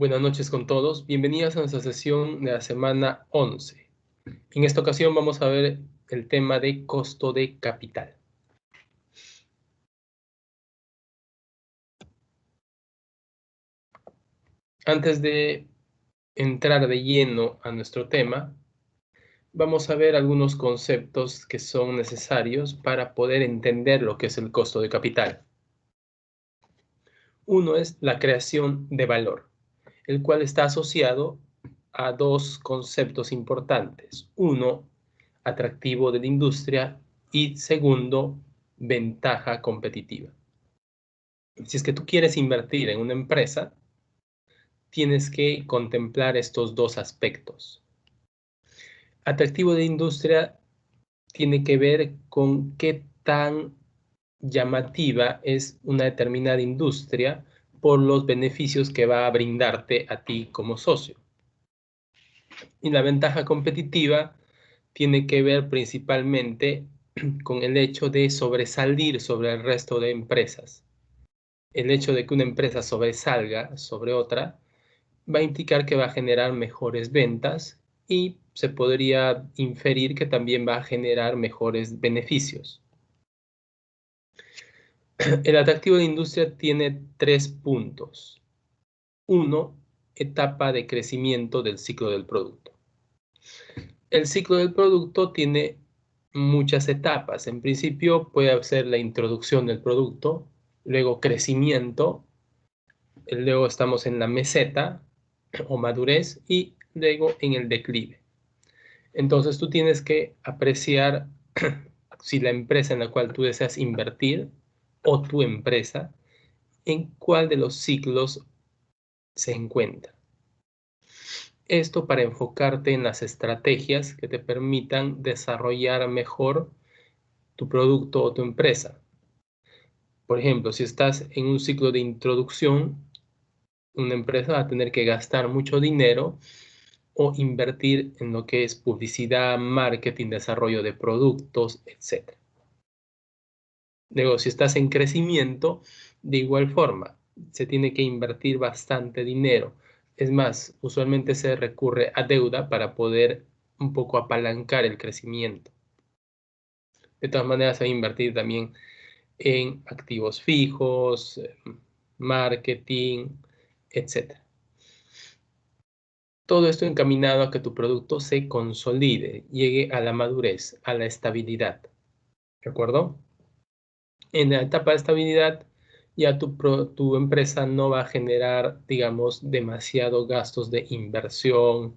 Buenas noches con todos. Bienvenidos a nuestra sesión de la semana 11. En esta ocasión vamos a ver el tema de costo de capital. Antes de entrar de lleno a nuestro tema, vamos a ver algunos conceptos que son necesarios para poder entender lo que es el costo de capital. Uno es la creación de valor, el cual está asociado a dos conceptos importantes. Uno, atractivo de la industria, y segundo, ventaja competitiva. Si es que tú quieres invertir en una empresa, tienes que contemplar estos dos aspectos. Atractivo de industria tiene que ver con qué tan llamativa es una determinada industria por los beneficios que va a brindarte a ti como socio. Y la ventaja competitiva tiene que ver principalmente con el hecho de sobresalir sobre el resto de empresas. El hecho de que una empresa sobresalga sobre otra va a implicar que va a generar mejores ventas y se podría inferir que también va a generar mejores beneficios. El atractivo de industria tiene 3 puntos. 1, etapa de crecimiento del ciclo del producto. El ciclo del producto tiene muchas etapas. En principio puede ser la introducción del producto, luego crecimiento, luego estamos en la meseta o madurez y luego en el declive. Entonces tú tienes que apreciar si la empresa en la cual tú deseas invertir o tu empresa, en cuál de los ciclos se encuentra. Esto para enfocarte en las estrategias que te permitan desarrollar mejor tu producto o tu empresa. Por ejemplo, si estás en un ciclo de introducción, una empresa va a tener que gastar mucho dinero o invertir en lo que es publicidad, marketing, desarrollo de productos, etc. Luego, si estás en crecimiento, de igual forma, se tiene que invertir bastante dinero. Es más, usualmente se recurre a deuda para poder un poco apalancar el crecimiento. De todas maneras, se va a invertir también en activos fijos, marketing, etc. Todo esto encaminado a que tu producto se consolide, llegue a la madurez, a la estabilidad. ¿De acuerdo? En la etapa de estabilidad, ya tu empresa no va a generar, digamos, demasiados gastos de inversión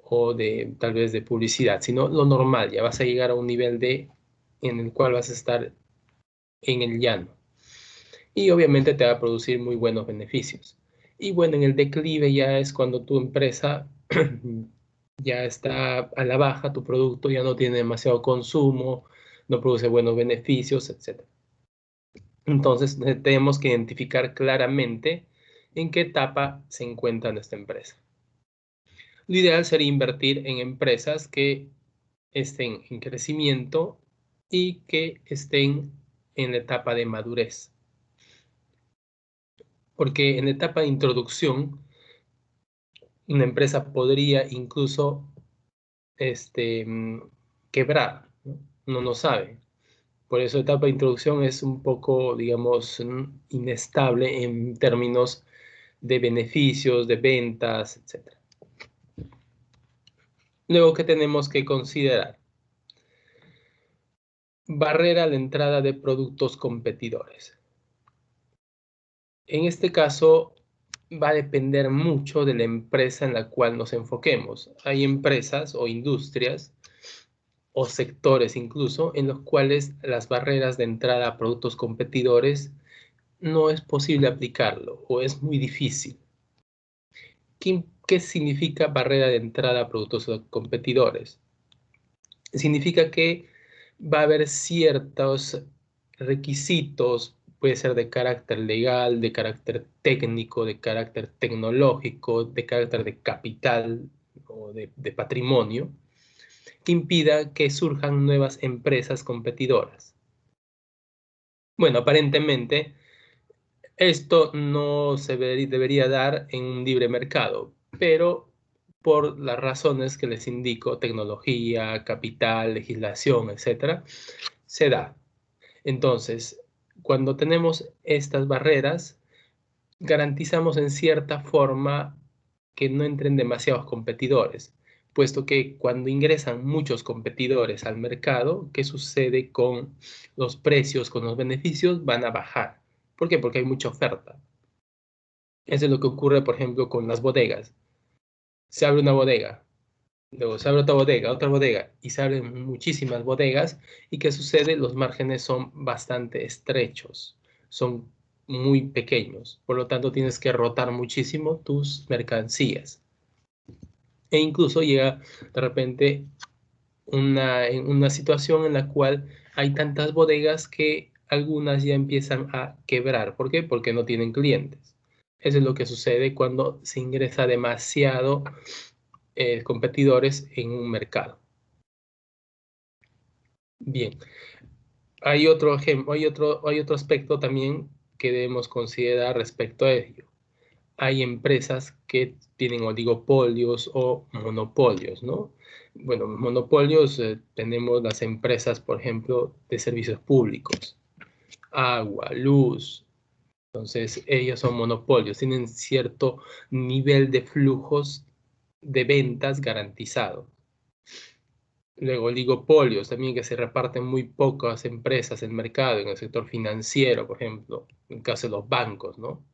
o de tal vez de publicidad, sino lo normal. Ya vas a llegar a un nivel en el cual vas a estar en el llano. Y obviamente te va a producir muy buenos beneficios. Y bueno, en el declive ya es cuando tu empresa ya está a la baja, tu producto ya no tiene demasiado consumo, no produce buenos beneficios, etc. Entonces tenemos que identificar claramente en qué etapa se encuentra nuestra empresa. Lo ideal sería invertir en empresas que estén en crecimiento y que estén en la etapa de madurez. Porque en la etapa de introducción, una empresa podría incluso quebrar, ¿no? Uno no sabe. Por eso la etapa de introducción es un poco, digamos, inestable en términos de beneficios, de ventas, etc. Luego, ¿qué tenemos que considerar? Barrera a la entrada de productos competidores. En este caso, va a depender mucho de la empresa en la cual nos enfoquemos. Hay empresas o industrias o sectores incluso en los cuales las barreras de entrada a productos competidores no es posible aplicarlo o es muy difícil. ¿Qué significa barrera de entrada a productos competidores? Significa que va a haber ciertos requisitos, puede ser de carácter legal, de carácter técnico, de carácter tecnológico, de carácter de capital o de patrimonio, que impida que surjan nuevas empresas competidoras. Bueno, aparentemente Esto no se debería dar en un libre mercado, pero por las razones que les indico, tecnología, capital, legislación, etcétera, se da. Entonces, cuando tenemos estas barreras, garantizamos en cierta forma que no entren demasiados competidores, puesto que cuando ingresan muchos competidores al mercado, ¿qué sucede con los precios, con los beneficios? Van a bajar. ¿Por qué? Porque hay mucha oferta. Eso es lo que ocurre, por ejemplo, con las bodegas. Se abre una bodega, luego se abre otra bodega, y se abren muchísimas bodegas. ¿Y qué sucede? Los márgenes son bastante estrechos, son muy pequeños. Por lo tanto, tienes que rotar muchísimo tus mercancías. E incluso llega de repente una situación en la cual hay tantas bodegas que algunas ya empiezan a quebrar. ¿Por qué? Porque no tienen clientes. Eso es lo que sucede cuando se ingresa demasiado competidores en un mercado. Bien, hay otro ejemplo, hay otro aspecto también que debemos considerar respecto a ello. Hay empresas que tienen oligopolios o monopolios, ¿no? Bueno, monopolios, tenemos las empresas, por ejemplo, de servicios públicos, agua, luz. Entonces, ellos son monopolios, tienen cierto nivel de flujos de ventas garantizado. Luego, oligopolios también, que se reparten muy pocas empresas en el mercado, en el sector financiero, por ejemplo, en el caso de los bancos, ¿no?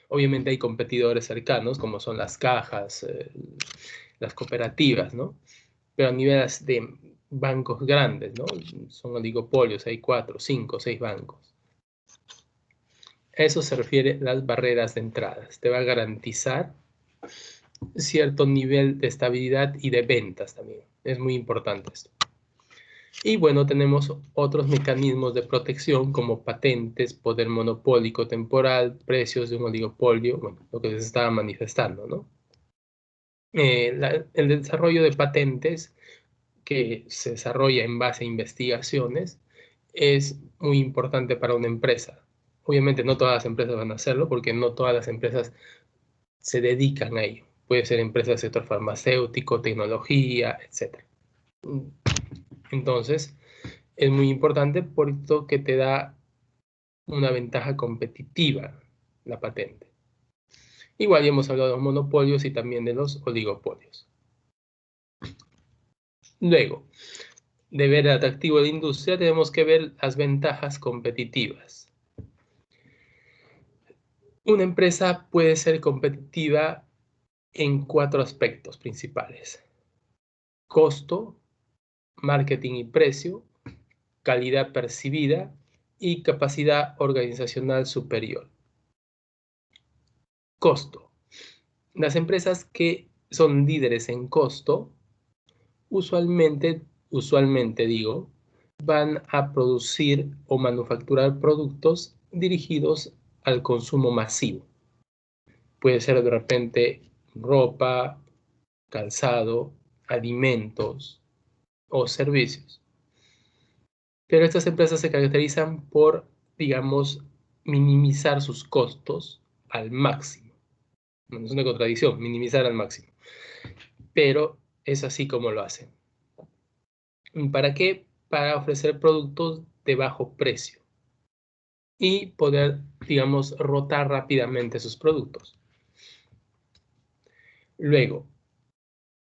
Obviamente hay competidores cercanos, como son las cajas, las cooperativas, ¿no? Pero a niveles de bancos grandes, ¿no? Son oligopolios, hay 4, 5, 6 bancos. A eso se refiere las barreras de entradas. Te va a garantizar cierto nivel de estabilidad y de ventas también. Es muy importante esto. Y bueno, tenemos otros mecanismos de protección como patentes, poder monopólico temporal, precios de un oligopolio, bueno, lo que les estaba manifestando, ¿no? El desarrollo de patentes que se desarrolla en base a investigaciones es muy importante para una empresa. Obviamente no todas las empresas van a hacerlo porque no todas las empresas se dedican a ello. Puede ser empresas del sector farmacéutico, tecnología, etc. Entonces, es muy importante porque te da una ventaja competitiva la patente. Igual ya hemos hablado de los monopolios y también de los oligopolios. Luego, de ver el atractivo de la industria, tenemos que ver las ventajas competitivas. Una empresa puede ser competitiva en 4 aspectos principales: costo, marketing y precio, calidad percibida y capacidad organizacional superior. Costo. Las empresas que son líderes en costo, usualmente digo, van a producir o manufacturar productos dirigidos al consumo masivo. Puede ser de repente ropa, calzado, alimentos o servicios. Pero estas empresas se caracterizan por, digamos, minimizar sus costos al máximo. Bueno, es una contradicción, minimizar al máximo. Pero es así como lo hacen. ¿Para qué? Para ofrecer productos de bajo precio y poder, digamos, rotar rápidamente sus productos. Luego,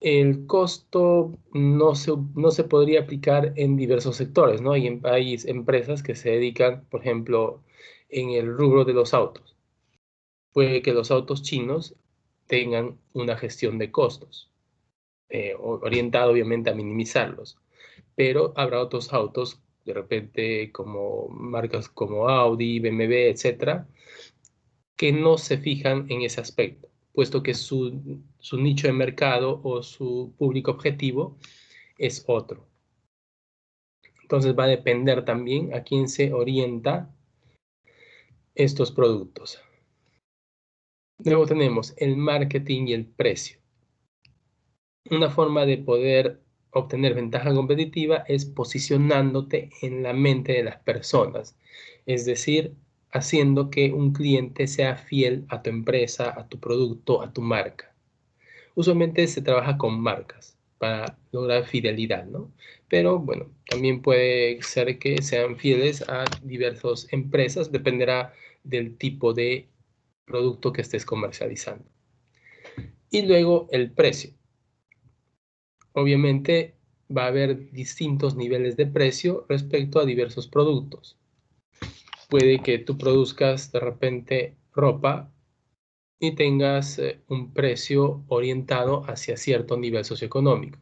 el costo no se podría aplicar en diversos sectores, ¿no? Hay empresas que se dedican, por ejemplo, en el rubro de los autos. Puede que los autos chinos tengan una gestión de costos, orientada obviamente a minimizarlos, pero habrá otros autos, de repente como marcas como Audi, BMW, etcétera, que no se fijan en ese aspecto, puesto que su nicho de mercado o su público objetivo es otro. Entonces va a depender también a quién se orienta estos productos. Luego tenemos el marketing y el precio. Una forma de poder obtener ventaja competitiva es posicionándote en la mente de las personas, es decir, haciendo que un cliente sea fiel a tu empresa, a tu producto, a tu marca. Usualmente se trabaja con marcas para lograr fidelidad, ¿no? Pero bueno, también puede ser que sean fieles a diversas empresas, dependerá del tipo de producto que estés comercializando. Y luego el precio. Obviamente va a haber distintos niveles de precio respecto a diversos productos. Puede que tú produzcas de repente ropa y tengas un precio orientado hacia cierto nivel socioeconómico.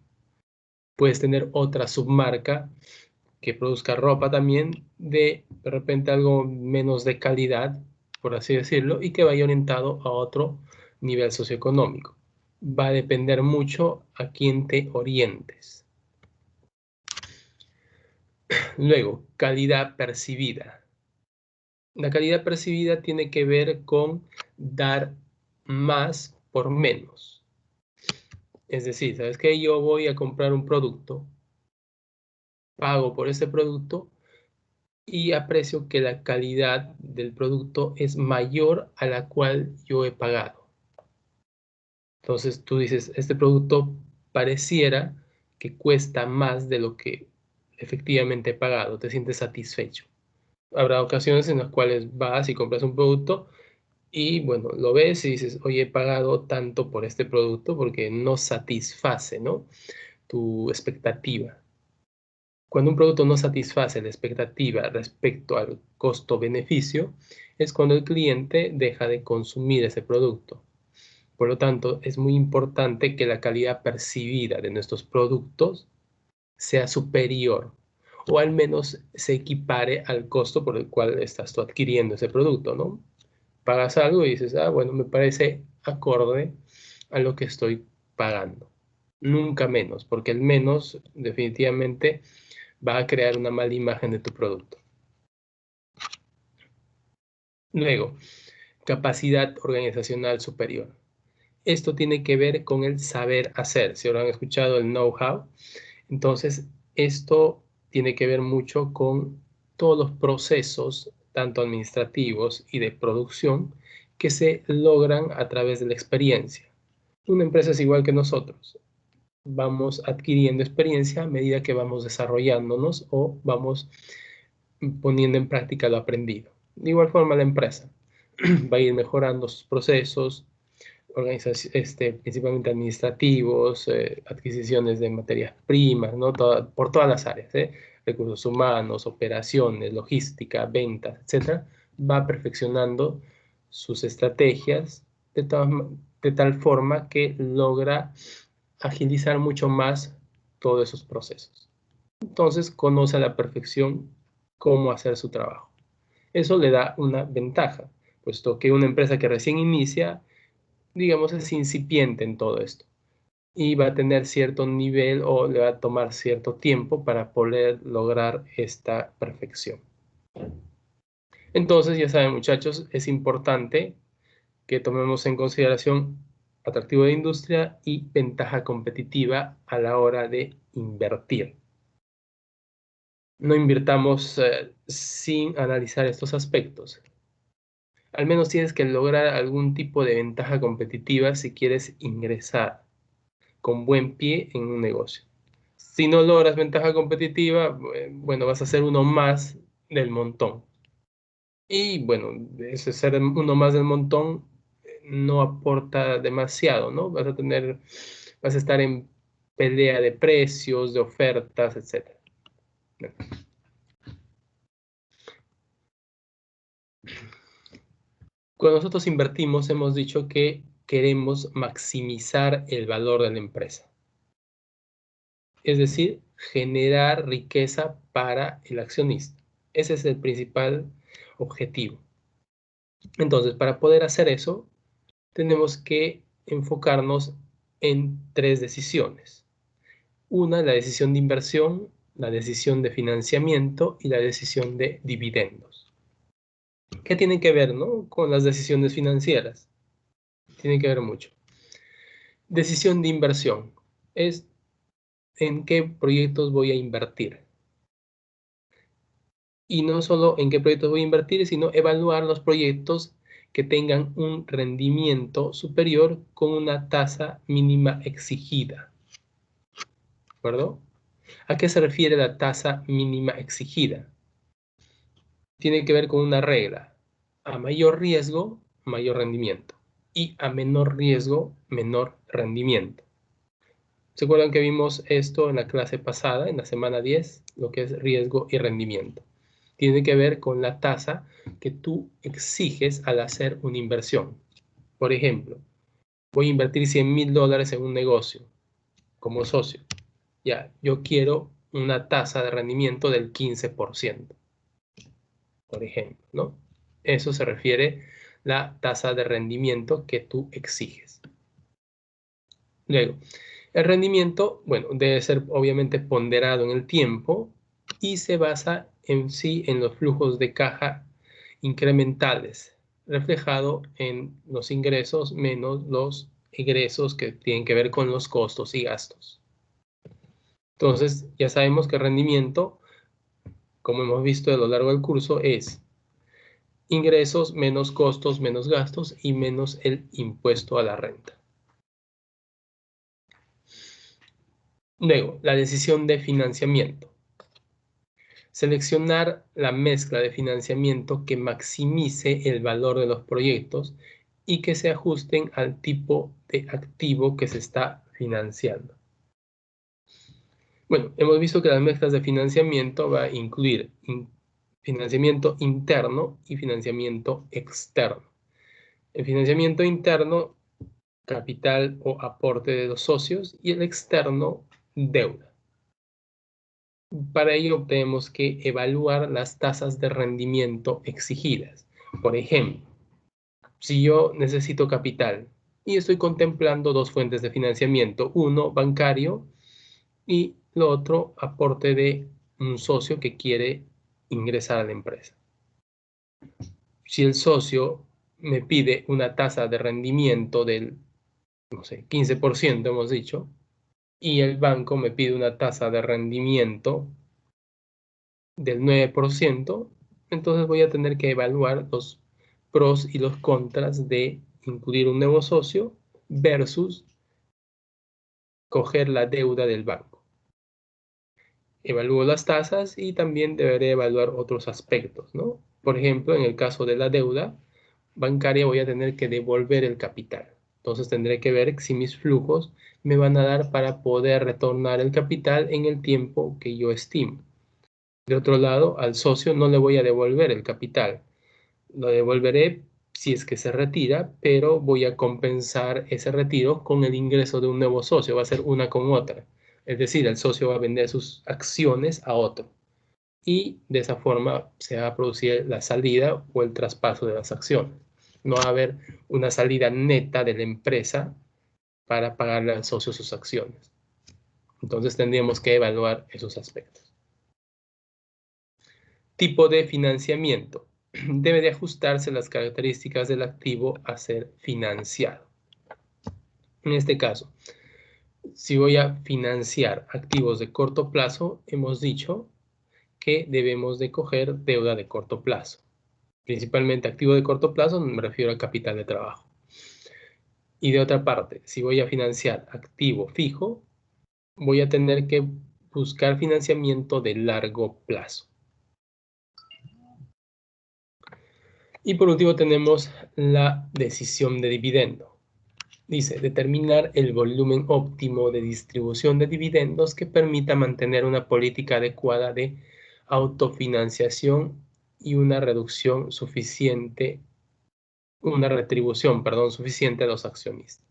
Puedes tener otra submarca que produzca ropa también de repente algo menos de calidad, por así decirlo, y que vaya orientado a otro nivel socioeconómico. Va a depender mucho a quién te orientes. Luego, calidad percibida. La calidad percibida tiene que ver con dar más por menos. Es decir, ¿sabes qué? Yo voy a comprar un producto, pago por ese producto y aprecio que la calidad del producto es mayor a la cual yo he pagado. Entonces tú dices, este producto pareciera que cuesta más de lo que efectivamente he pagado, te sientes satisfecho. Habrá ocasiones en las cuales vas y compras un producto y bueno, lo ves y dices, oye, he pagado tanto por este producto porque no satisface, ¿no?, tu expectativa. Cuando un producto no satisface la expectativa respecto al costo-beneficio, es cuando el cliente deja de consumir ese producto. Por lo tanto, es muy importante que la calidad percibida de nuestros productos sea superior o al menos se equipare al costo por el cual estás tú adquiriendo ese producto, ¿no? Pagas algo y dices, ah, bueno, me parece acorde a lo que estoy pagando. Nunca menos, porque el menos definitivamente va a crear una mala imagen de tu producto. Luego, capacidad organizacional superior. Esto tiene que ver con el saber hacer. Si ahora han escuchado el know-how, entonces esto tiene que ver mucho con todos los procesos, tanto administrativos y de producción, que se logran a través de la experiencia. Una empresa es igual que nosotros. Vamos adquiriendo experiencia a medida que vamos desarrollándonos o vamos poniendo en práctica lo aprendido. De igual forma, la empresa va a ir mejorando sus procesos, principalmente administrativos, adquisiciones de materias primas, ¿no? Por todas las áreas, recursos humanos, operaciones, logística, ventas, etcétera, va perfeccionando sus estrategias de tal forma que logra agilizar mucho más todos esos procesos. Entonces, conoce a la perfección cómo hacer su trabajo. Eso le da una ventaja, puesto que una empresa que recién inicia, digamos, es incipiente en todo esto y va a tener cierto nivel o le va a tomar cierto tiempo para poder lograr esta perfección. Entonces, ya saben, muchachos, es importante que tomemos en consideración atractivo de industria y ventaja competitiva a la hora de invertir. No invirtamos sin analizar estos aspectos. Al menos tienes que lograr algún tipo de ventaja competitiva si quieres ingresar con buen pie en un negocio. Si no logras ventaja competitiva, bueno, vas a ser uno más del montón. Y bueno, ese ser uno más del montón no aporta demasiado, ¿no? Vas a estar en pelea de precios, de ofertas, etc. Cuando nosotros invertimos, hemos dicho que queremos maximizar el valor de la empresa. Es decir, generar riqueza para el accionista. Ese es el principal objetivo. Entonces, para poder hacer eso, tenemos que enfocarnos en tres decisiones. Una, la decisión de inversión, la decisión de financiamiento y la decisión de dividendos. ¿Qué tienen que ver, no?, con las decisiones financieras? Tienen que ver mucho. Decisión de inversión es en qué proyectos voy a invertir. Y no solo en qué proyectos voy a invertir, sino evaluar los proyectos que tengan un rendimiento superior con una tasa mínima exigida. ¿De acuerdo? ¿A qué se refiere la tasa mínima exigida? Tiene que ver con una regla. A mayor riesgo, mayor rendimiento. Y a menor riesgo, menor rendimiento. ¿Se acuerdan que vimos esto en la clase pasada, en la semana 10? Lo que es riesgo y rendimiento. Tiene que ver con la tasa que tú exiges al hacer una inversión. Por ejemplo, voy a invertir $100,000 en un negocio como socio. Ya, yo quiero una tasa de rendimiento del 15%, por ejemplo, ¿no? Eso se refiere la tasa de rendimiento que tú exiges. Luego, el rendimiento, bueno, debe ser obviamente ponderado en el tiempo y se basa en sí en los flujos de caja incrementales, reflejado en los ingresos menos los egresos que tienen que ver con los costos y gastos. Entonces, ya sabemos que el rendimiento, como hemos visto a lo largo del curso, es ingresos menos costos menos gastos y menos el impuesto a la renta. Luego, la decisión de financiamiento. Seleccionar la mezcla de financiamiento que maximice el valor de los proyectos y que se ajusten al tipo de activo que se está financiando. Bueno, hemos visto que las mezclas de financiamiento va a incluir financiamiento interno y financiamiento externo. El financiamiento interno, capital o aporte de los socios, y el externo, deuda. Para ello tenemos que evaluar las tasas de rendimiento exigidas. Por ejemplo, si yo necesito capital y estoy contemplando dos fuentes de financiamiento, uno bancario y lo otro aporte de un socio que quiere ingresar a la empresa. Si el socio me pide una tasa de rendimiento del, no sé, 15%, hemos dicho, y el banco me pide una tasa de rendimiento del 9%, entonces voy a tener que evaluar los pros y los contras de incluir un nuevo socio versus coger la deuda del banco. Evalúo las tasas y también deberé evaluar otros aspectos, ¿no? Por ejemplo, en el caso de la deuda bancaria voy a tener que devolver el capital. Entonces tendré que ver si mis flujos me van a dar para poder retornar el capital en el tiempo que yo estimo. De otro lado, al socio no le voy a devolver el capital. Lo devolveré si es que se retira, pero voy a compensar ese retiro con el ingreso de un nuevo socio. Va a ser una con otra. Es decir, el socio va a vender sus acciones a otro. Y de esa forma se va a producir la salida o el traspaso de las acciones. No va a haber una salida neta de la empresa para pagarle al socio sus acciones. Entonces tendríamos que evaluar esos aspectos. Tipo de financiamiento. Debe de ajustarse las características del activo a ser financiado. En este caso, si voy a financiar activos de corto plazo, hemos dicho que debemos de coger deuda de corto plazo. Principalmente activo de corto plazo, me refiero al capital de trabajo. Y de otra parte, si voy a financiar activo fijo, voy a tener que buscar financiamiento de largo plazo. Y por último tenemos la decisión de dividendo. Dice, determinar el volumen óptimo de distribución de dividendos que permita mantener una política adecuada de autofinanciación y una retribución suficiente a los accionistas.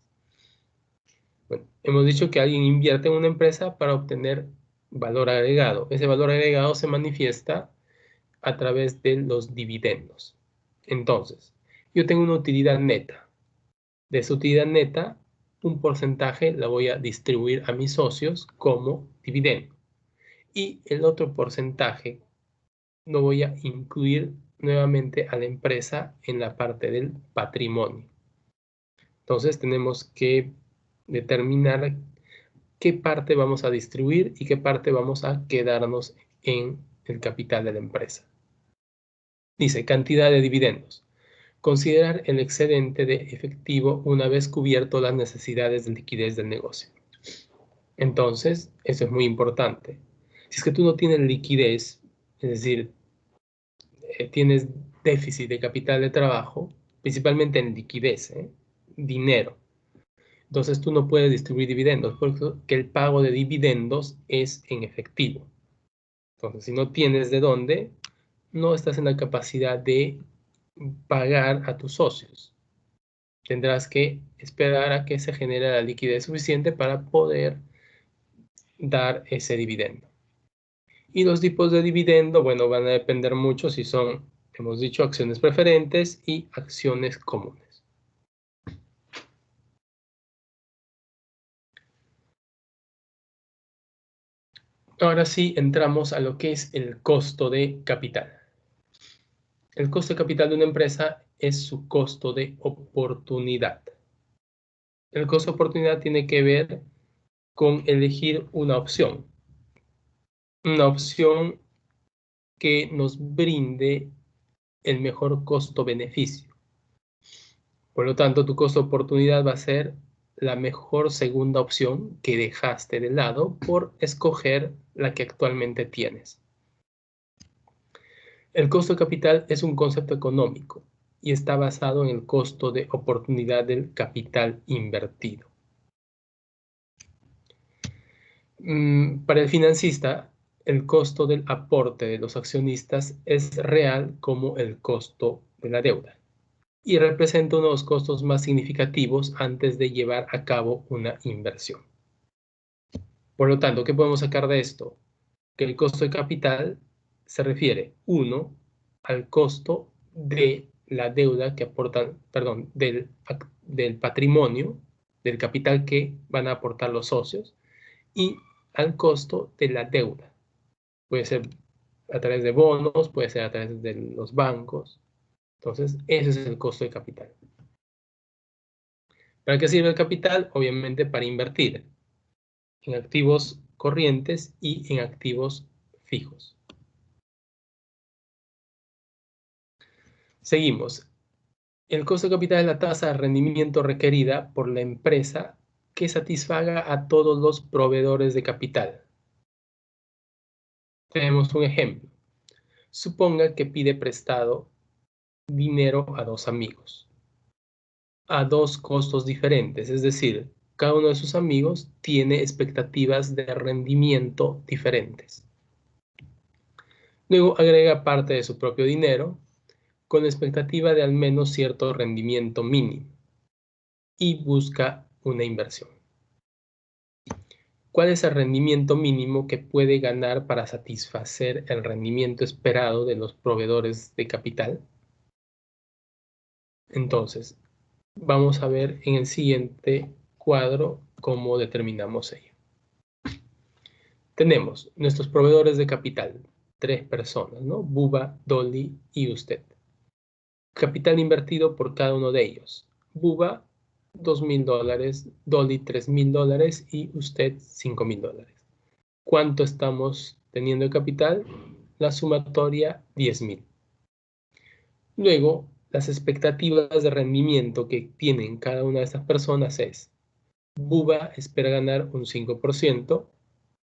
Bueno, hemos dicho que alguien invierte en una empresa para obtener valor agregado. Ese valor agregado se manifiesta a través de los dividendos. Entonces, yo tengo una utilidad neta. De esa utilidad neta, un porcentaje la voy a distribuir a mis socios como dividendo. Y el otro porcentaje lo voy a incluir nuevamente a la empresa en la parte del patrimonio. Entonces tenemos que determinar qué parte vamos a distribuir y qué parte vamos a quedarnos en el capital de la empresa. Dice, cantidad de dividendos. Considerar el excedente de efectivo una vez cubierto las necesidades de liquidez del negocio. Entonces, eso es muy importante. Si es que tú no tienes liquidez, es decir, tienes déficit de capital de trabajo, principalmente en liquidez, dinero. Entonces tú no puedes distribuir dividendos porque el pago de dividendos es en efectivo. Entonces, si no tienes de dónde, no estás en la capacidad de pagar a tus socios. Tendrás que esperar a que se genere la liquidez suficiente para poder dar ese dividendo. Y los tipos de dividendo, bueno, van a depender mucho si son, hemos dicho, acciones preferentes y acciones comunes. Ahora sí, entramos a lo que es el costo de capital. El costo de capital de una empresa es su costo de oportunidad. El costo de oportunidad tiene que ver con elegir una opción que nos brinde el mejor costo-beneficio. Por lo tanto, tu costo de oportunidad va a ser la mejor segunda opción que dejaste de lado por escoger la que actualmente tienes. El costo de capital es un concepto económico y está basado en el costo de oportunidad del capital invertido. Para el financista, el costo del aporte de los accionistas es real como el costo de la deuda y representa uno de los costos más significativos antes de llevar a cabo una inversión. Por lo tanto, ¿qué podemos sacar de esto? Que el costo de capital se refiere, uno, al costo de la deuda que aportan, perdón, del patrimonio, del capital que van a aportar los socios, y al costo de la deuda. Puede ser a través de bonos, puede ser a través de los bancos. Entonces, ese es el costo de capital. ¿Para qué sirve el capital? Obviamente para invertir en activos corrientes y en activos fijos. Seguimos. El costo de capital es la tasa de rendimiento requerida por la empresa que satisfaga a todos los proveedores de capital. Tenemos un ejemplo. Suponga que pide prestado dinero a dos amigos, a dos costos diferentes, es decir, cada uno de sus amigos tiene expectativas de rendimiento diferentes. Luego agrega parte de su propio dinero con expectativa de al menos cierto rendimiento mínimo y busca una inversión. ¿Cuál es el rendimiento mínimo que puede ganar para satisfacer el rendimiento esperado de los proveedores de capital? Entonces, vamos a ver en el siguiente cuadro cómo determinamos ello. Tenemos nuestros proveedores de capital, 3 personas, ¿no? Buba, Dolly y usted. Capital invertido por cada uno de ellos. Buba, $2,000, Dolly, $3,000 y usted, $5,000. ¿Cuánto estamos teniendo de capital? La sumatoria, 10,000. Luego, las expectativas de rendimiento que tienen cada una de estas personas es: Buba espera ganar un 5%,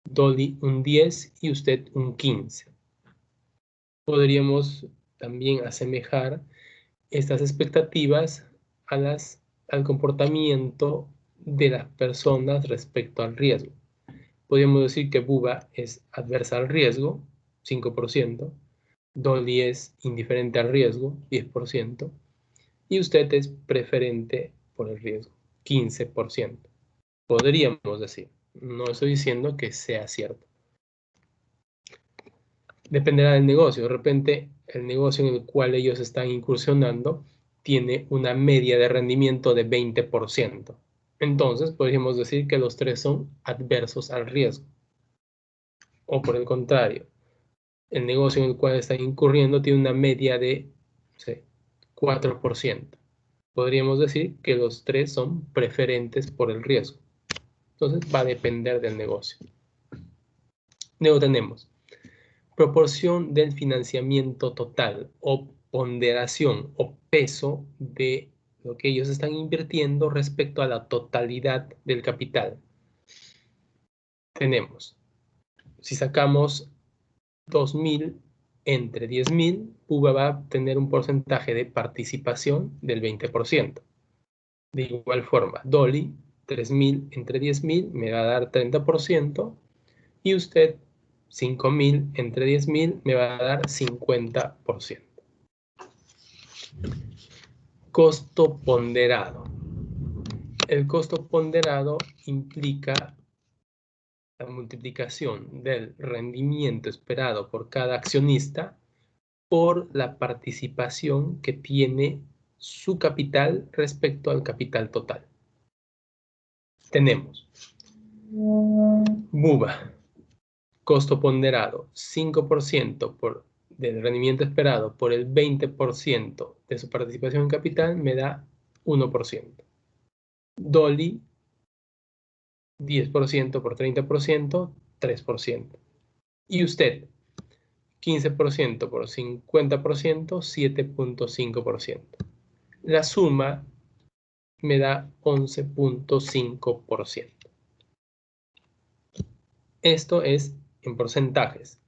Dolly un 10% y usted un 15%. Podríamos también asemejar estas expectativas al comportamiento de las personas respecto al riesgo. Podríamos decir que Buba es adversa al riesgo, 5%, Dolly es indiferente al riesgo, 10%, y usted es preferente por el riesgo, 15%. Podríamos decir, no estoy diciendo que sea cierto. Dependerá del negocio. De repente, el negocio en el cual ellos están incursionando tiene una media de rendimiento de 20%. Entonces, podríamos decir que los tres son adversos al riesgo. O por el contrario, el negocio en el cual están incurriendo tiene una media de, no sé, 4%. Podríamos decir que los tres son preferentes por el riesgo. Entonces, va a depender del negocio. Luego tenemos proporción del financiamiento total o ponderación o peso de lo que ellos están invirtiendo respecto a la totalidad del capital. Tenemos, si sacamos 2.000 entre 10.000, PUBA va a tener un porcentaje de participación del 20%. De igual forma, Dolly, 3.000 entre 10.000 me va a dar 30%, y usted, 5.000 entre 10.000 me va a dar 50%. Costo ponderado. El costo ponderado implica la multiplicación del rendimiento esperado por cada accionista por la participación que tiene su capital respecto al capital total. Tenemos BUBA, costo ponderado 5% del rendimiento esperado por el 20% de su participación en capital me da 1%. Dolly, 10% por 30%, 3%. Y usted, 15% por 50%, 7.5%. La suma me da 11.5%. Esto es en porcentajes.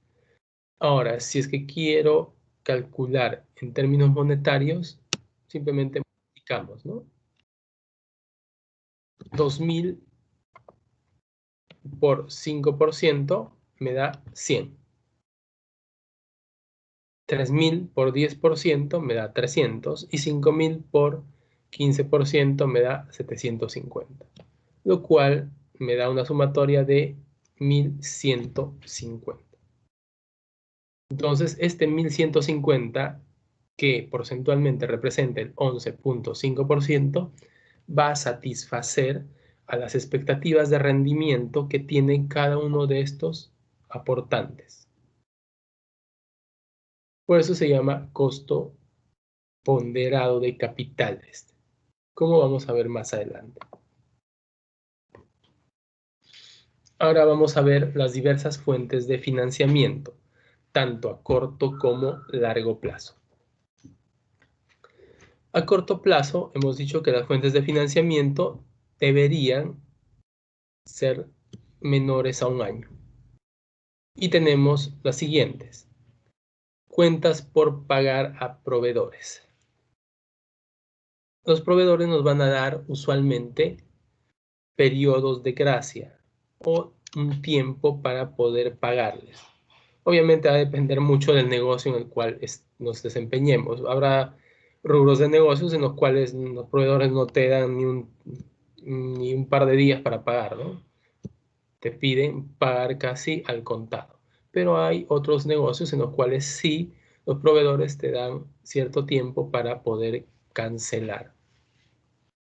Ahora, si es que quiero calcular en términos monetarios, simplemente multiplicamos, ¿no? 2.000 por 5% me da 100. 3.000 por 10% me da 300 y 5.000 por 15% me da 750, lo cual me da una sumatoria de 1.150. Entonces, este 1.150, que porcentualmente representa el 11.5%, va a satisfacer a las expectativas de rendimiento que tienen cada uno de estos aportantes. Por eso se llama costo ponderado de capital, como vamos a ver más adelante. Ahora vamos a ver las diversas fuentes de financiamiento, tanto a corto como largo plazo. A corto plazo hemos dicho que las fuentes de financiamiento deberían ser menores a un año. Y tenemos las siguientes. Cuentas por pagar a proveedores. Los proveedores nos van a dar usualmente periodos de gracia o un tiempo para poder pagarles. Obviamente va a depender mucho del negocio en el cual nos desempeñemos. Habrá rubros de negocios en los cuales los proveedores no te dan ni un par de días para pagar, ¿no? Te piden pagar casi al contado. Pero hay otros negocios en los cuales sí los proveedores te dan cierto tiempo para poder cancelar.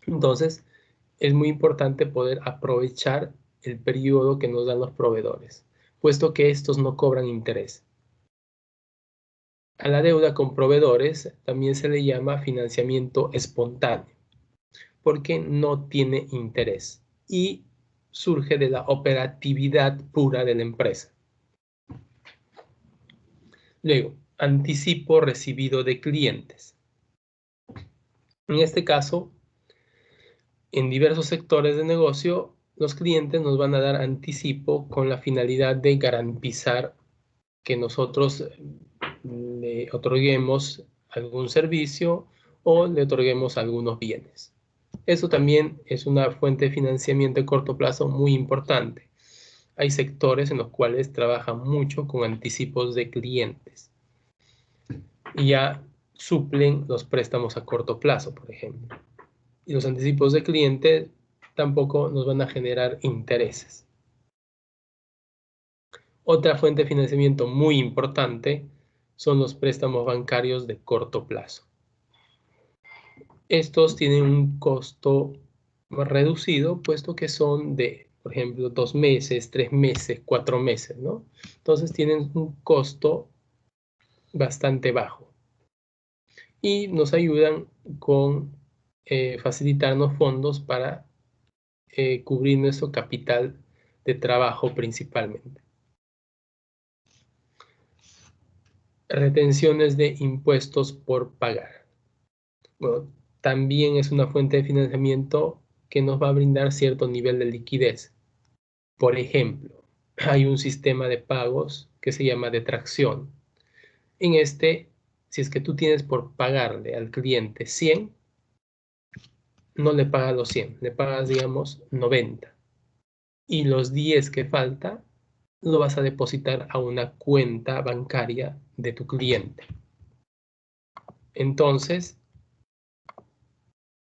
Entonces, es muy importante poder aprovechar el periodo que nos dan los proveedores, puesto que estos no cobran interés. A la deuda con proveedores también se le llama financiamiento espontáneo, porque no tiene interés y surge de la operatividad pura de la empresa. Luego, anticipo recibido de clientes. En este caso, en diversos sectores de negocio, los clientes nos van a dar anticipo con la finalidad de garantizar que nosotros le otorguemos algún servicio o le otorguemos algunos bienes. Eso también es una fuente de financiamiento a corto plazo muy importante. Hay sectores en los cuales trabajan mucho con anticipos de clientes y ya suplen los préstamos a corto plazo, por ejemplo. Y los anticipos de clientes tampoco nos van a generar intereses. Otra fuente de financiamiento muy importante son los préstamos bancarios de corto plazo. Estos tienen un costo más reducido, puesto que son de, por ejemplo, 2 meses, 3 meses, 4 meses, ¿no? Entonces tienen un costo bastante bajo y nos ayudan con facilitarnos fondos para cubrir nuestro capital de trabajo principalmente. Retenciones de impuestos por pagar. Bueno, también es una fuente de financiamiento que nos va a brindar cierto nivel de liquidez. Por ejemplo, hay un sistema de pagos que se llama detracción. En este, si es que tú tienes por pagarle al cliente 100, no le pagas los 100, le pagas, digamos, 90. Y los 10 que falta, lo vas a depositar a una cuenta bancaria de tu cliente. Entonces,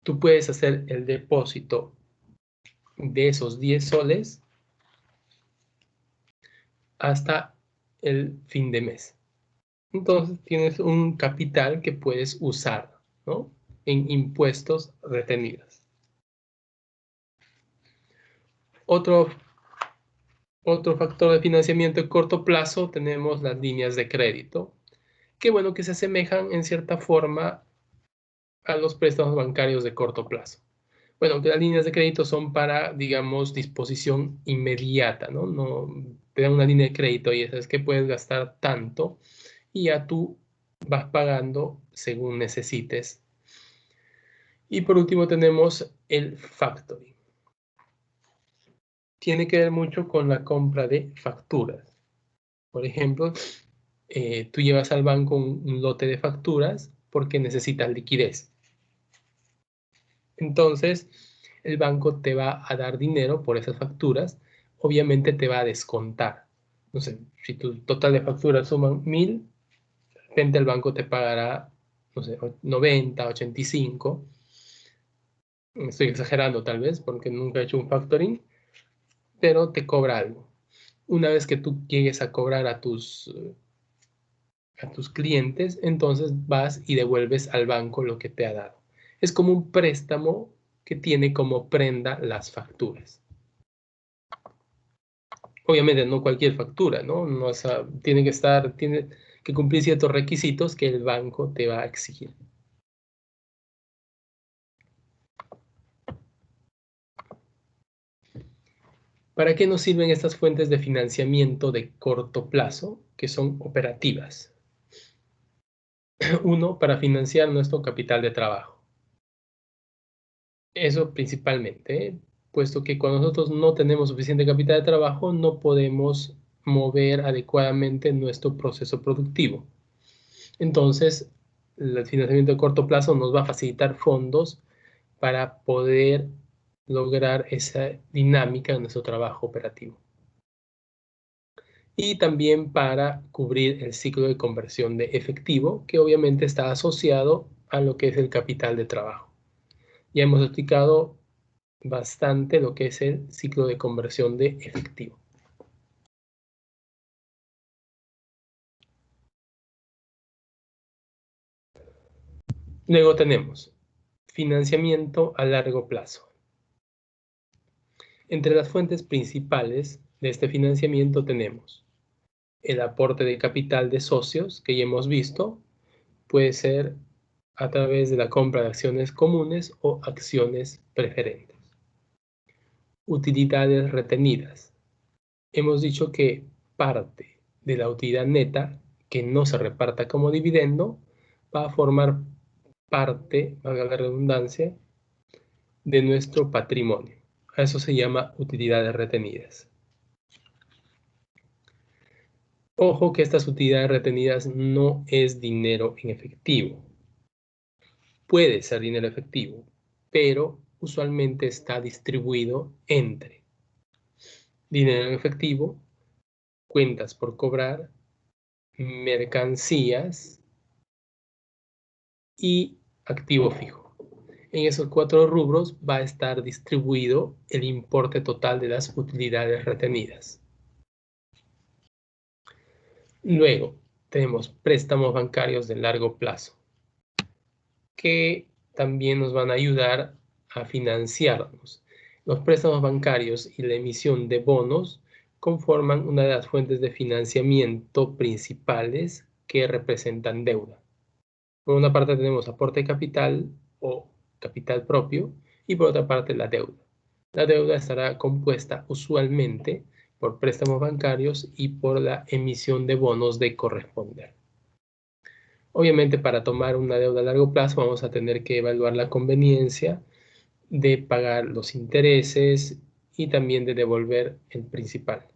tú puedes hacer el depósito de esos 10 soles hasta el fin de mes. Entonces, tienes un capital que puedes usar, ¿no?, en impuestos retenidos. Otro factor de financiamiento de corto plazo, tenemos las líneas de crédito, que bueno, que se asemejan en cierta forma a los préstamos bancarios de corto plazo. Bueno, que las líneas de crédito son para, digamos, disposición inmediata, ¿no? No te dan una línea de crédito y es que puedes gastar tanto y ya tú vas pagando según necesites. Y por último tenemos el factoring. Tiene que ver mucho con la compra de facturas. Por ejemplo, tú llevas al banco un lote de facturas porque necesitas liquidez. Entonces, el banco te va a dar dinero por esas facturas. Obviamente te va a descontar. No sé, si tu total de facturas suman 1000, de repente el banco te pagará, no sé, 90, 85. Estoy exagerando tal vez porque nunca he hecho un factoring, pero te cobra algo. Una vez que tú llegues a cobrar a tus clientes, entonces vas y devuelves al banco lo que te ha dado. Es como un préstamo que tiene como prenda las facturas. Obviamente no cualquier factura, ¿no? No, o sea, tiene que cumplir ciertos requisitos que el banco te va a exigir. ¿Para qué nos sirven estas fuentes de financiamiento de corto plazo, que son operativas? Uno, para financiar nuestro capital de trabajo. Eso principalmente, puesto que cuando nosotros no tenemos suficiente capital de trabajo, no podemos mover adecuadamente nuestro proceso productivo. Entonces, el financiamiento de corto plazo nos va a facilitar fondos para poder lograr esa dinámica en nuestro trabajo operativo. Y también para cubrir el ciclo de conversión de efectivo, que obviamente está asociado a lo que es el capital de trabajo. Ya hemos explicado bastante lo que es el ciclo de conversión de efectivo. Luego tenemos financiamiento a largo plazo. Entre las fuentes principales de este financiamiento tenemos el aporte de capital de socios, que ya hemos visto, puede ser a través de la compra de acciones comunes o acciones preferentes. Utilidades retenidas. Hemos dicho que parte de la utilidad neta que no se reparta como dividendo va a formar parte, valga la redundancia, de nuestro patrimonio. A eso se llama utilidades retenidas. Ojo que estas utilidades retenidas no es dinero en efectivo. Puede ser dinero efectivo, pero usualmente está distribuido entre dinero en efectivo, cuentas por cobrar, mercancías y activo fijo. En esos 4 rubros va a estar distribuido el importe total de las utilidades retenidas. Luego, tenemos préstamos bancarios de largo plazo, que también nos van a ayudar a financiarnos. Los préstamos bancarios y la emisión de bonos conforman una de las fuentes de financiamiento principales que representan deuda. Por una parte tenemos aporte de capital o capital propio y por otra parte la deuda. La deuda estará compuesta usualmente por préstamos bancarios y por la emisión de bonos de corresponder. Obviamente, para tomar una deuda a largo plazo vamos a tener que evaluar la conveniencia de pagar los intereses y también de devolver el principal.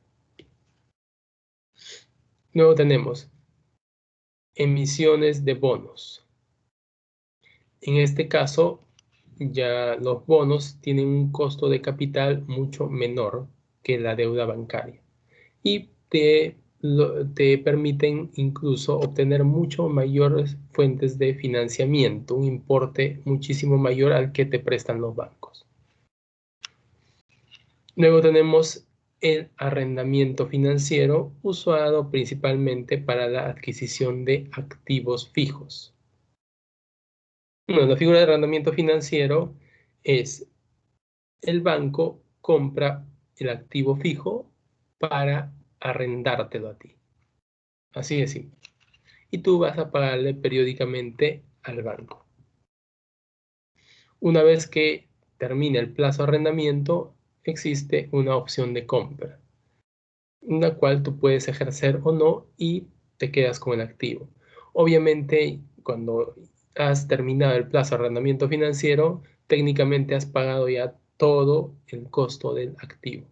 Luego tenemos emisiones de bonos. En este caso, ya los bonos tienen un costo de capital mucho menor que la deuda bancaria y te permiten incluso obtener mucho mayores fuentes de financiamiento, un importe muchísimo mayor al que te prestan los bancos. Luego tenemos el arrendamiento financiero, usado principalmente para la adquisición de activos fijos. Bueno, la figura de arrendamiento financiero es el banco compra el activo fijo para arrendártelo a ti. Así de simple. Y tú vas a pagarle periódicamente al banco. Una vez que termine el plazo de arrendamiento, existe una opción de compra, la cual tú puedes ejercer o no y te quedas con el activo. Obviamente, cuando has terminado el plazo de arrendamiento financiero, técnicamente has pagado ya todo el costo del activo.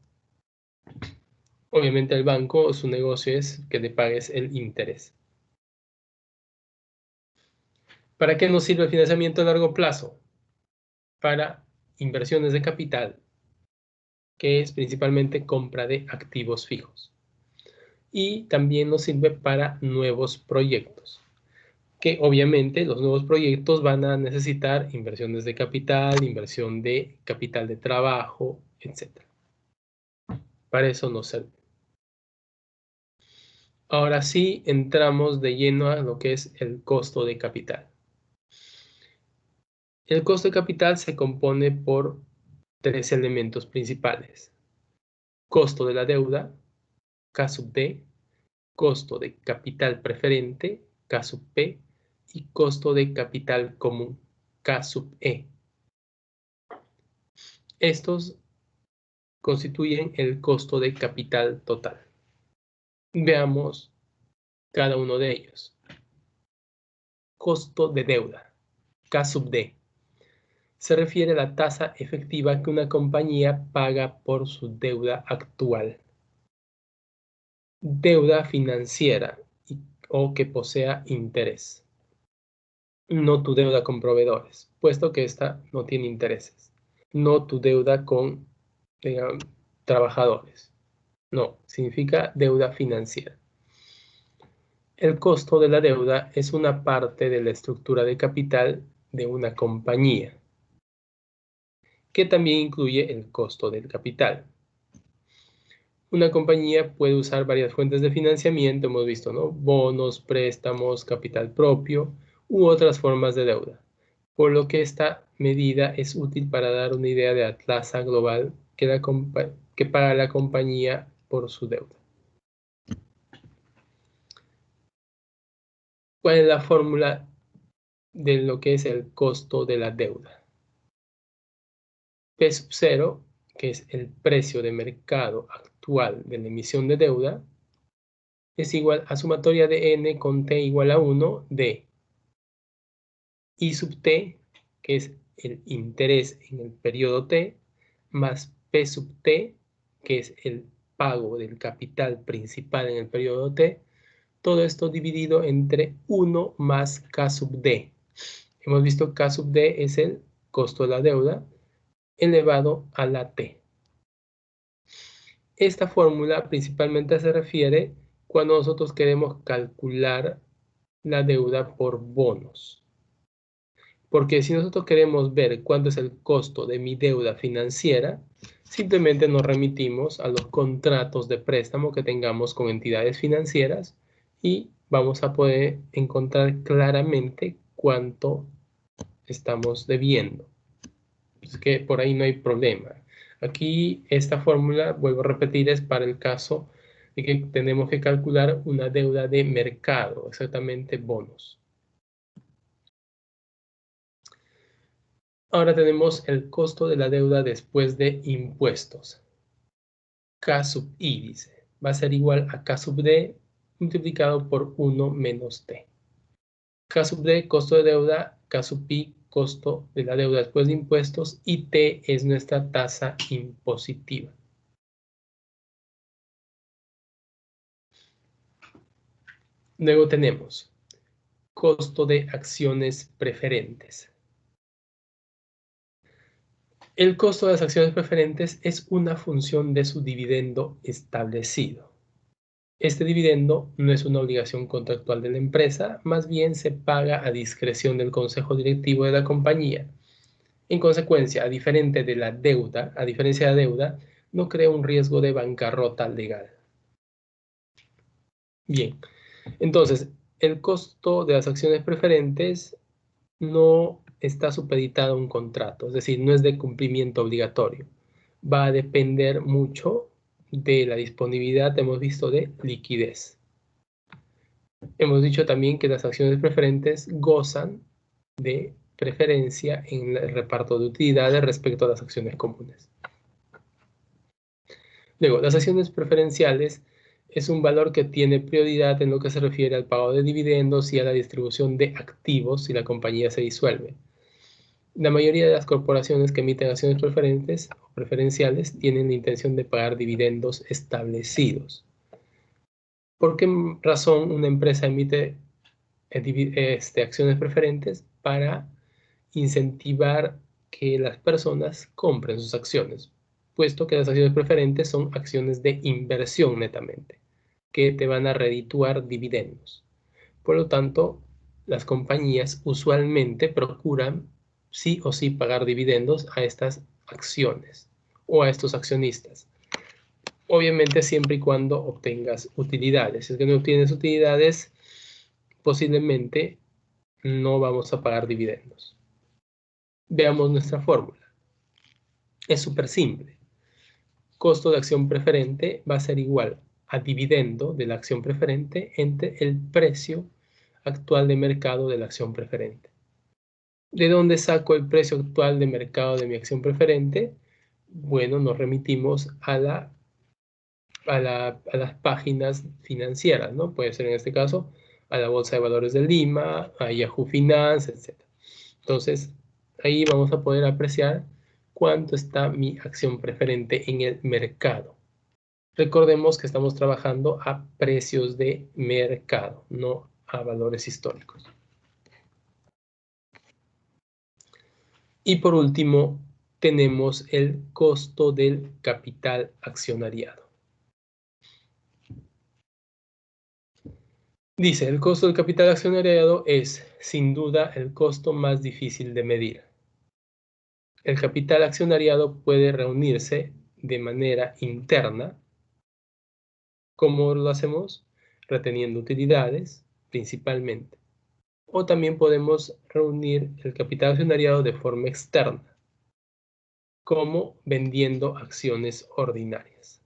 Obviamente el banco, su negocio es que te pagues el interés. ¿Para qué nos sirve el financiamiento a largo plazo? Para inversiones de capital, que es principalmente compra de activos fijos. Y también nos sirve para nuevos proyectos, que obviamente los nuevos proyectos van a necesitar inversiones de capital, inversión de capital de trabajo, etc. Para eso nos sirve. Ahora sí entramos de lleno a lo que es el costo de capital. El costo de capital se compone por tres elementos principales: costo de la deuda, K sub D, costo de capital preferente, K sub P, y costo de capital común, K sub E. Estos constituyen el costo de capital total. Veamos cada uno de ellos. Costo de deuda, K sub D. Se refiere a la tasa efectiva que una compañía paga por su deuda actual. Deuda financiera o que posea interés. No tu deuda con proveedores, puesto que esta no tiene intereses. No tu deuda con, digamos, trabajadores. No, significa deuda financiera. El costo de la deuda es una parte de la estructura de capital de una compañía, que también incluye el costo del capital. Una compañía puede usar varias fuentes de financiamiento, hemos visto, ¿no? Bonos, préstamos, capital propio u otras formas de deuda, por lo que esta medida es útil para dar una idea de la tasa global que paga la compañía por su deuda. ¿Cuál es la fórmula de lo que es el costo de la deuda? P sub 0, que es el precio de mercado actual de la emisión de deuda, es igual a sumatoria de n con t igual a 1 de I sub t, que es el interés en el periodo t, más P sub t, que es el pago del capital principal en el periodo t, todo esto dividido entre 1 más K sub d. Hemos visto K sub d es el costo de la deuda elevado a la t. Esta fórmula principalmente se refiere cuando nosotros queremos calcular la deuda por bonos. Porque si nosotros queremos ver cuánto es el costo de mi deuda financiera, simplemente nos remitimos a los contratos de préstamo que tengamos con entidades financieras y vamos a poder encontrar claramente cuánto estamos debiendo. Es que por ahí no hay problema. Aquí esta fórmula, vuelvo a repetir, es para el caso de que tenemos que calcular una deuda de mercado, exactamente bonos. Ahora tenemos el costo de la deuda después de impuestos. K sub I dice, va a ser igual a K sub D multiplicado por 1 menos T. K sub D, costo de deuda, K sub I, costo de la deuda después de impuestos, y T es nuestra tasa impositiva. Luego tenemos costo de acciones preferentes. El costo de las acciones preferentes es una función de su dividendo establecido. Este dividendo no es una obligación contractual de la empresa, más bien se paga a discreción del consejo directivo de la compañía. En consecuencia, a diferencia de la deuda, no crea un riesgo de bancarrota legal. Bien, entonces, el costo de las acciones preferentes no está supeditado a un contrato, es decir, no es de cumplimiento obligatorio. Va a depender mucho de la disponibilidad, hemos visto, de liquidez. Hemos dicho también que las acciones preferentes gozan de preferencia en el reparto de utilidades respecto a las acciones comunes. Luego, las acciones preferenciales es un valor que tiene prioridad en lo que se refiere al pago de dividendos y a la distribución de activos si la compañía se disuelve. La mayoría de las corporaciones que emiten acciones preferentes o preferenciales tienen la intención de pagar dividendos establecidos. ¿Por qué razón una empresa emite acciones preferentes? Para incentivar que las personas compren sus acciones, puesto que las acciones preferentes son acciones de inversión netamente, que te van a redituar dividendos. Por lo tanto, las compañías usualmente procuran sí o sí pagar dividendos a estas acciones o a estos accionistas. Obviamente siempre y cuando obtengas utilidades. Si es que no obtienes utilidades, posiblemente no vamos a pagar dividendos. Veamos nuestra fórmula. Es súper simple. Costo de acción preferente va a ser igual a dividendo de la acción preferente entre el precio actual de mercado de la acción preferente. ¿De dónde saco el precio actual de mercado de mi acción preferente? Bueno, nos remitimos a las páginas financieras, ¿no? Puede ser en este caso a la Bolsa de Valores de Lima, a Yahoo Finance, etc. Entonces, ahí vamos a poder apreciar cuánto está mi acción preferente en el mercado. Recordemos que estamos trabajando a precios de mercado, no a valores históricos. Y por último, tenemos el costo del capital accionariado. Dice, el costo del capital accionariado es, sin duda, el costo más difícil de medir. El capital accionariado puede reunirse de manera interna. ¿Cómo lo hacemos? Reteniendo utilidades, principalmente. O también podemos reunir el capital accionariado de forma externa, como vendiendo acciones ordinarias.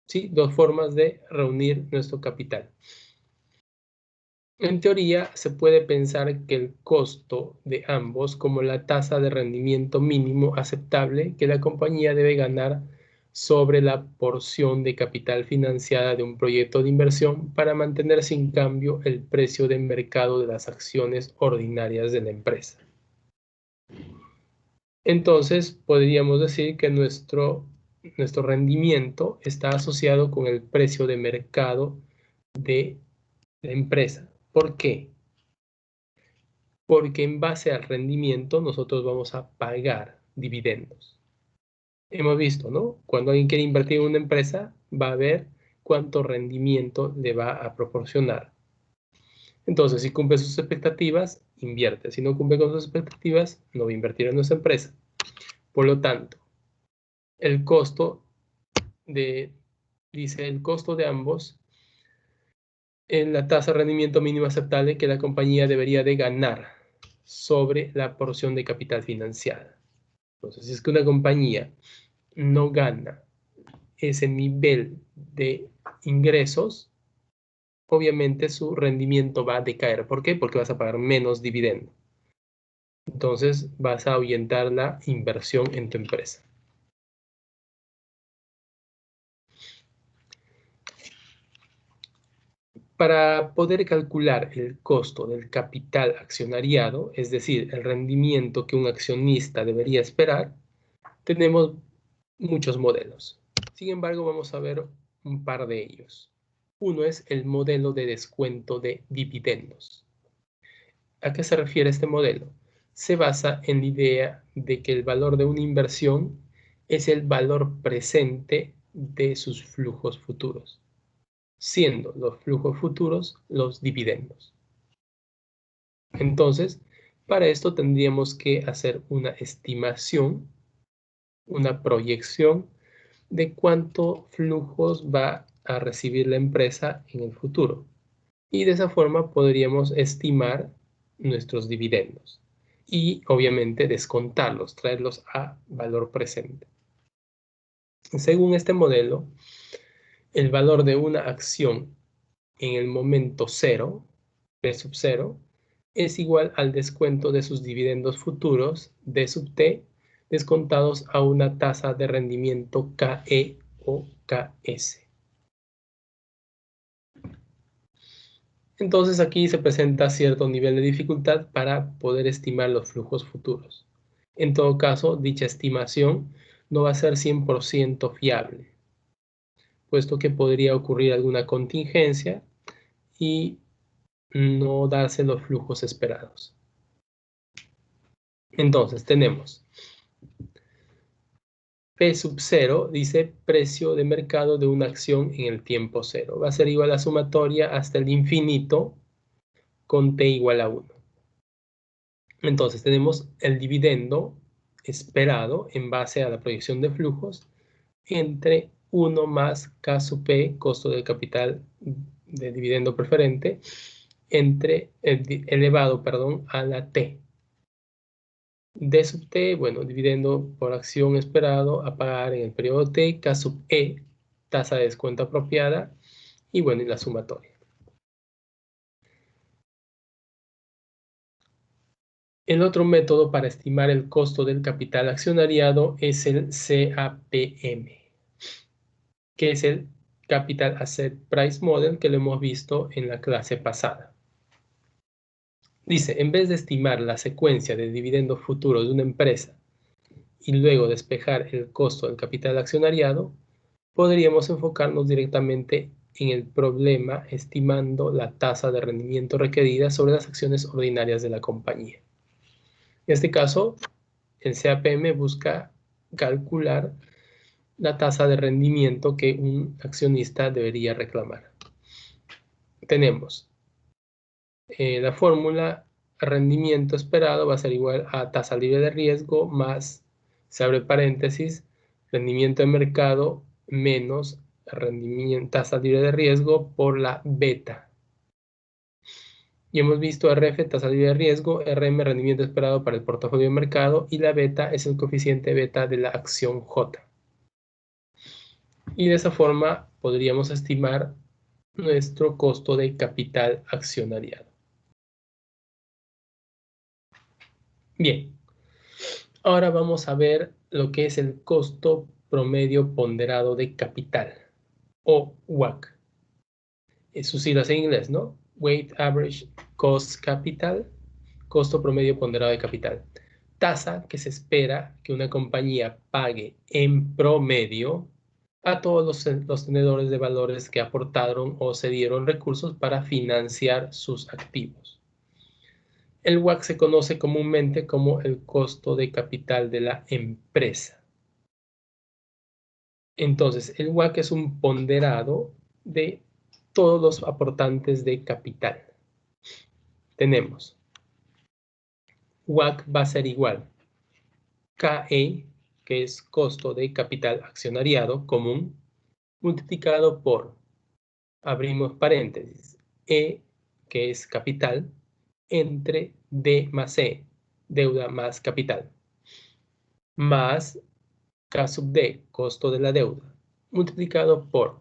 ¿Sí? Dos formas de reunir nuestro capital. En teoría, se puede pensar que el costo de ambos como la tasa de rendimiento mínimo aceptable que la compañía debe ganar sobre la porción de capital financiada de un proyecto de inversión para mantener sin cambio el precio de mercado de las acciones ordinarias de la empresa. Entonces, podríamos decir que nuestro rendimiento está asociado con el precio de mercado de la empresa. ¿Por qué? Porque en base al rendimiento nosotros vamos a pagar dividendos. Hemos visto, ¿no? Cuando alguien quiere invertir en una empresa, va a ver cuánto rendimiento le va a proporcionar. Entonces, si cumple sus expectativas, invierte. Si no cumple con sus expectativas, no va a invertir en nuestra empresa. Por lo tanto, el costo el costo de ambos en la tasa de rendimiento mínimo aceptable que la compañía debería de ganar sobre la porción de capital financiada. Entonces, si es que una compañía no gana ese nivel de ingresos, obviamente su rendimiento va a decaer. ¿Por qué? Porque vas a pagar menos dividendo. Entonces, vas a ahuyentar la inversión en tu empresa. Para poder calcular el costo del capital accionariado, es decir, el rendimiento que un accionista debería esperar, tenemos muchos modelos. Sin embargo, vamos a ver un par de ellos. Uno es el modelo de descuento de dividendos. ¿A qué se refiere este modelo? Se basa en la idea de que el valor de una inversión es el valor presente de sus flujos futuros, siendo los flujos futuros los dividendos. Entonces, para esto tendríamos que hacer una estimación, una proyección de cuántos flujos va a recibir la empresa en el futuro. Y de esa forma podríamos estimar nuestros dividendos y obviamente descontarlos, traerlos a valor presente. Según este modelo, el valor de una acción en el momento cero, P sub 0, es igual al descuento de sus dividendos futuros, D sub T, descontados a una tasa de rendimiento KE o KS. Entonces aquí se presenta cierto nivel de dificultad para poder estimar los flujos futuros. En todo caso, dicha estimación no va a ser 100% fiable, puesto que podría ocurrir alguna contingencia y no darse los flujos esperados. Entonces tenemos P sub 0, dice precio de mercado de una acción en el tiempo cero. Va a ser igual a la sumatoria hasta el infinito con T igual a 1. Entonces tenemos el dividendo esperado en base a la proyección de flujos entre 1 más K sub P, costo del capital de dividendo preferente, elevado a la T. D sub T, bueno, dividendo por acción esperado a pagar en el periodo T, K sub E, tasa de descuento apropiada, y bueno, y la sumatoria. El otro método para estimar el costo del capital accionariado es el CAPM, que es el Capital Asset Price Model que lo hemos visto en la clase pasada. Dice, en vez de estimar la secuencia de dividendos futuros de una empresa y luego despejar el costo del capital accionariado, podríamos enfocarnos directamente en el problema estimando la tasa de rendimiento requerida sobre las acciones ordinarias de la compañía. En este caso, el CAPM busca calcular la tasa de rendimiento que un accionista debería reclamar. Tenemos la fórmula rendimiento esperado va a ser igual a tasa libre de riesgo más, se abre paréntesis, rendimiento de mercado menos tasa libre de riesgo por la beta. Y hemos visto RF, tasa libre de riesgo, RM, rendimiento esperado para el portafolio de mercado, y la beta es el coeficiente beta de la acción J. Y de esa forma podríamos estimar nuestro costo de capital accionariado. Bien, ahora vamos a ver lo que es el costo promedio ponderado de capital, o WACC. Sus siglas en inglés, ¿no? Weighted Average Cost Capital, costo promedio ponderado de capital. Tasa que se espera que una compañía pague en promedio a todos los tenedores de valores que aportaron o cedieron recursos para financiar sus activos. El WACC se conoce comúnmente como el costo de capital de la empresa. Entonces, el WACC es un ponderado de todos los aportantes de capital. Tenemos WACC va a ser igual KE, que es costo de capital accionariado común, multiplicado por, abrimos paréntesis, E, que es capital, entre D más E, deuda más capital, más K sub D, costo de la deuda, multiplicado por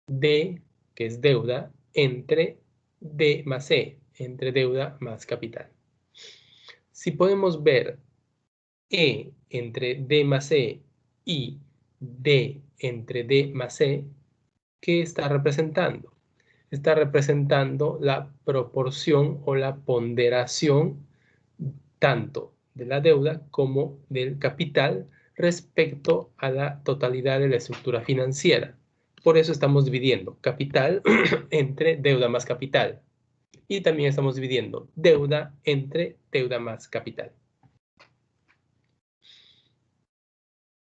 D, que es deuda, entre D más E, entre deuda más capital. Si podemos ver E entre D más E y D entre D más E, ¿qué está representando? está representando la proporción o la ponderación tanto de la deuda como del capital respecto a la totalidad de la estructura financiera. Por eso estamos dividiendo capital entre deuda más capital. Y también estamos dividiendo deuda entre deuda más capital.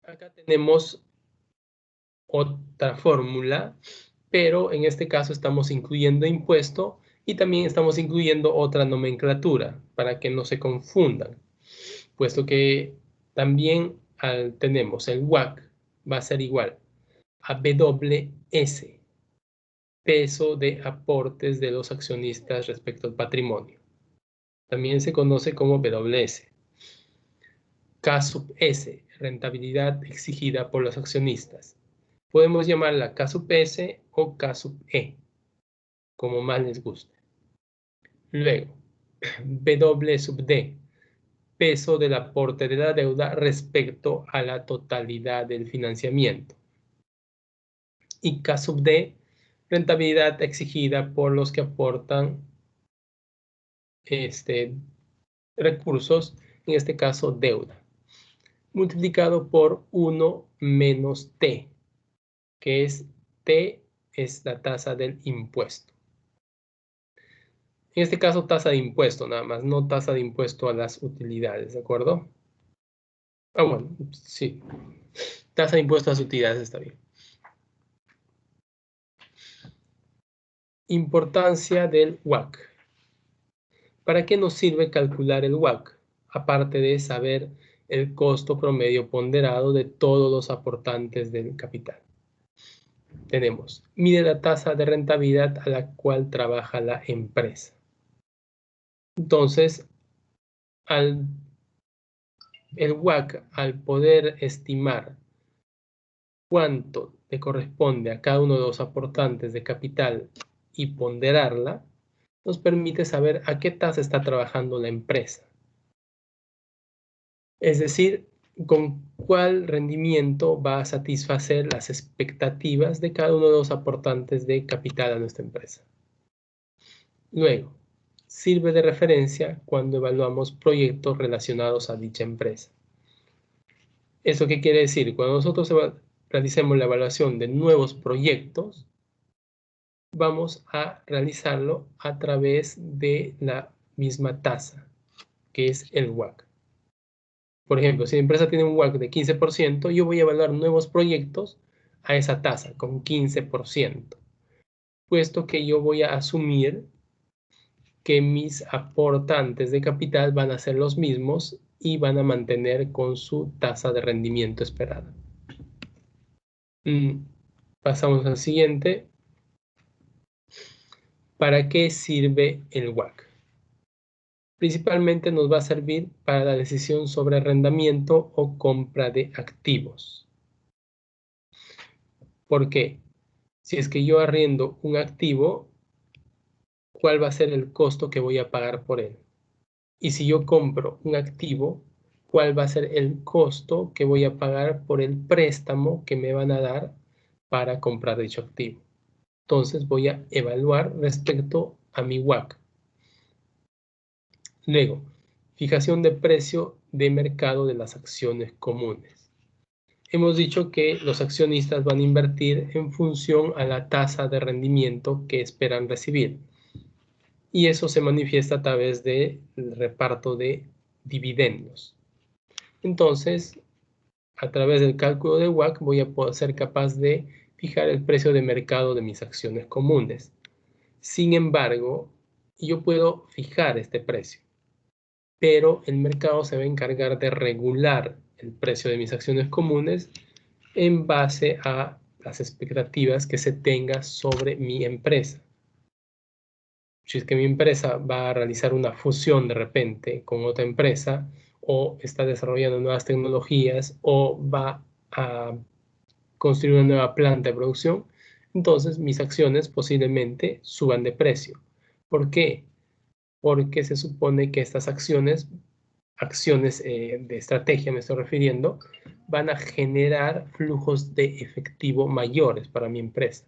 Acá tenemos otra fórmula, pero en este caso estamos incluyendo impuesto y también estamos incluyendo otra nomenclatura para que no se confundan, puesto que también tenemos el WACC va a ser igual a BWS, peso de aportes de los accionistas respecto al patrimonio. También se conoce como WS. K sub S, rentabilidad exigida por los accionistas. Podemos llamarla K sub S o K sub E, como más les guste. Luego, W sub D, peso del aporte de la deuda respecto a la totalidad del financiamiento. Y K sub D, rentabilidad exigida por los que aportan recursos, en este caso deuda, multiplicado por 1 menos T, que es T es la tasa del impuesto. En este caso, tasa de impuesto nada más, no tasa de impuesto a las utilidades, ¿de acuerdo? Ah, bueno, sí. Tasa de impuesto a las utilidades está bien. Importancia del WACC. ¿Para qué nos sirve calcular el WACC? Aparte de saber el costo promedio ponderado de todos los aportantes del capital. Tenemos, mide la tasa de rentabilidad a la cual trabaja la empresa. Entonces, el WACC, al poder estimar cuánto le corresponde a cada uno de los aportantes de capital y ponderarla, nos permite saber a qué tasa está trabajando la empresa. Es decir, con cuál rendimiento va a satisfacer las expectativas de cada uno de los aportantes de capital a nuestra empresa. Luego, sirve de referencia cuando evaluamos proyectos relacionados a dicha empresa. ¿Eso qué quiere decir? Cuando nosotros realicemos la evaluación de nuevos proyectos, vamos a realizarlo a través de la misma tasa, que es el WACC. Por ejemplo, si la empresa tiene un WACC de 15%, yo voy a evaluar nuevos proyectos a esa tasa, con 15%, puesto que yo voy a asumir que mis aportantes de capital van a ser los mismos y van a mantener con su tasa de rendimiento esperada. Pasamos al siguiente. ¿Para qué sirve el WACC? Principalmente nos va a servir para la decisión sobre arrendamiento o compra de activos. ¿Por qué? Si es que yo arriendo un activo, ¿cuál va a ser el costo que voy a pagar por él? Y si yo compro un activo, ¿cuál va a ser el costo que voy a pagar por el préstamo que me van a dar para comprar dicho activo? Entonces voy a evaluar respecto a mi WACC. Luego, fijación de precio de mercado de las acciones comunes. Hemos dicho que los accionistas van a invertir en función a la tasa de rendimiento que esperan recibir. Y eso se manifiesta a través del reparto de dividendos. Entonces, a través del cálculo de WACC voy a poder ser capaz de fijar el precio de mercado de mis acciones comunes. Sin embargo, yo puedo fijar este precio, pero el mercado se va a encargar de regular el precio de mis acciones comunes en base a las expectativas que se tenga sobre mi empresa. Si es que mi empresa va a realizar una fusión de repente con otra empresa, o está desarrollando nuevas tecnologías, o va a construir una nueva planta de producción, entonces mis acciones posiblemente suban de precio. ¿Por qué? Porque se supone que estas acciones de estrategia me estoy refiriendo, van a generar flujos de efectivo mayores para mi empresa.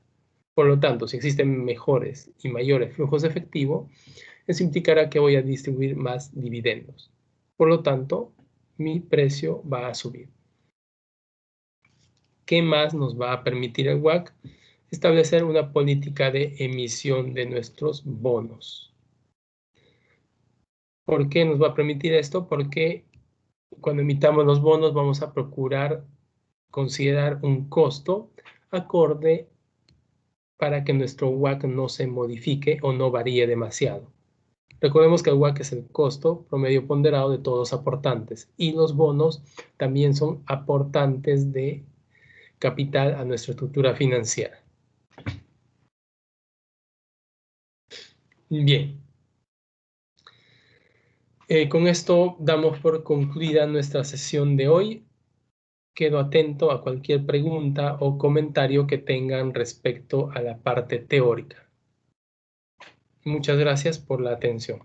Por lo tanto, si existen mejores y mayores flujos de efectivo, eso implicará que voy a distribuir más dividendos. Por lo tanto, mi precio va a subir. ¿Qué más nos va a permitir el WACC? Establecer una política de emisión de nuestros bonos. ¿Por qué nos va a permitir esto? Porque cuando emitamos los bonos vamos a procurar considerar un costo acorde para que nuestro WACC no se modifique o no varíe demasiado. Recordemos que el WACC es el costo promedio ponderado de todos los aportantes y los bonos también son aportantes de capital a nuestra estructura financiera. Bien. Con esto damos por concluida nuestra sesión de hoy. Quedo atento a cualquier pregunta o comentario que tengan respecto a la parte teórica. Muchas gracias por la atención.